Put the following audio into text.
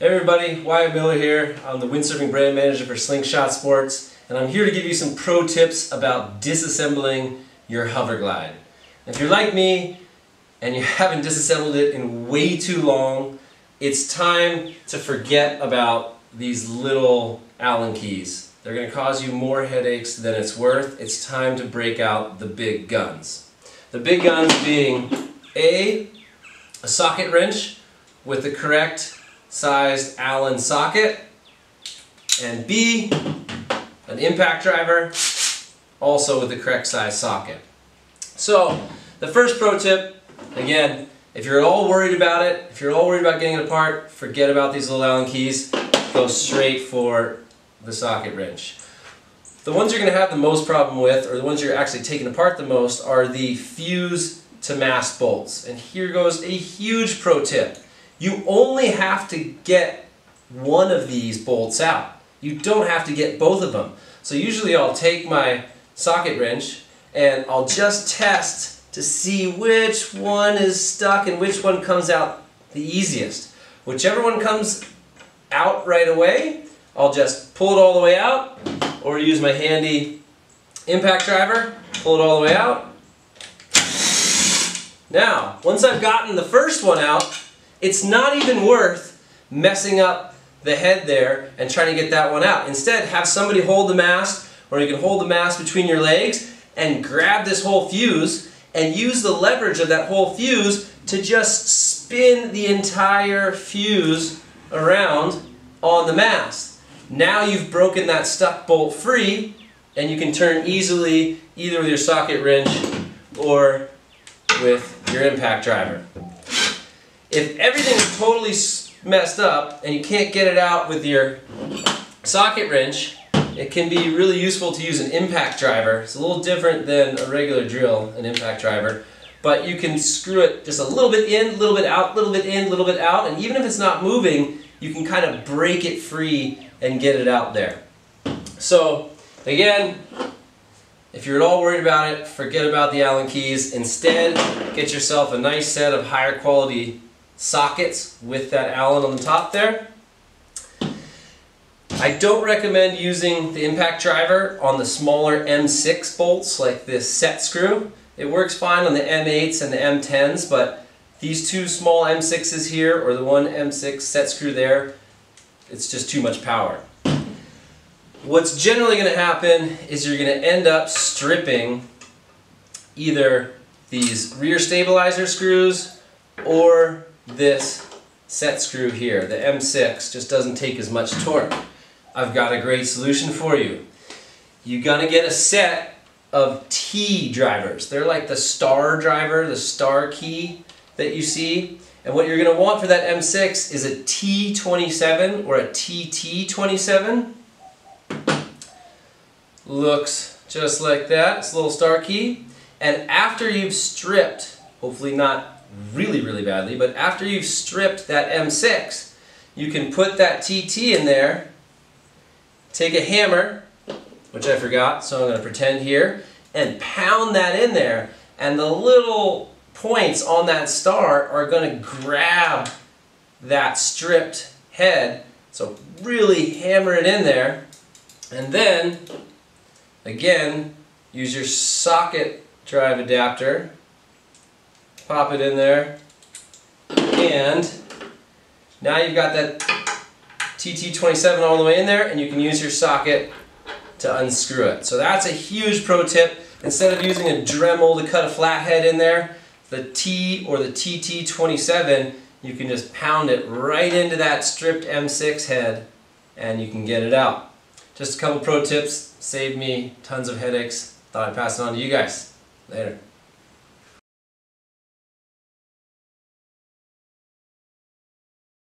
Hey everybody, Wyatt Miller here. I'm the windsurfing brand manager for Slingshot Sports, and I'm here to give you some pro tips about disassembling your Hoverglide. If you're like me and you haven't disassembled it in way too long, it's time to forget about these little Allen keys. They're going to cause you more headaches than it's worth. It's time to break out the big guns. The big guns being A socket wrench with the correct sized Allen socket, and B, an impact driver, also with the correct size socket. So, the first pro tip, again, if you're at all worried about it, if you're at all worried about getting it apart, forget about these little Allen keys, go straight for the socket wrench. The ones you're going to have the most problem with, or the ones you're actually taking apart the most, are the fuse to mast bolts. And here goes a huge pro tip. You only have to get one of these bolts out. You don't have to get both of them. So usually I'll take my socket wrench and I'll just test to see which one is stuck and which one comes out the easiest. Whichever one comes out right away, I'll just pull it all the way out, or use my handy impact driver, pull it all the way out. Now, once I've gotten the first one out, it's not even worth messing up the head there and trying to get that one out. Instead, have somebody hold the mast, or you can hold the mast between your legs and grab this whole fuse and use the leverage of that whole fuse to just spin the entire fuse around on the mast. Now you've broken that stuck bolt free, and you can turn easily either with your socket wrench or with your impact driver. If everything is totally messed up and you can't get it out with your socket wrench, it can be really useful to use an impact driver. It's a little different than a regular drill, an impact driver, but you can screw it just a little bit in, a little bit out, a little bit in, a little bit out, and even if it's not moving, you can kind of break it free and get it out there. So, again, if you're at all worried about it, forget about the Allen keys. Instead, get yourself a nice set of higher quality sockets with that Allen on the top there. I don't recommend using the impact driver on the smaller M6 bolts like this set screw. It works fine on the M8s and the M10s, but these two small M6s here, or the one M6 set screw there, it's just too much power. What's generally going to happen is you're going to end up stripping either these rear stabilizer screws or this set screw here. The M6 just doesn't take as much torque. I've got a great solution for you. You're going to get a set of T drivers. They're like the star driver, the star key that you see. And what you're going to want for that M6 is a T27 or a TT27. Looks just like that. It's a little star key. And after you've stripped, hopefully not really badly, but after you've stripped that M6, you can put that TT in there, take a hammer, which I forgot, so I'm going to pretend here, and pound that in there, and the little points on that star are going to grab that stripped head. So really hammer it in there, and then again use your socket drive adapter, pop it in there, and now you've got that TT27 all the way in there, and you can use your socket to unscrew it. So that's a huge pro tip. Instead of using a Dremel to cut a flathead in there, the T or the TT27, you can just pound it right into that stripped M6 head and you can get it out. Just a couple pro tips, saved me tons of headaches. Thought I'd pass it on to you guys. Later.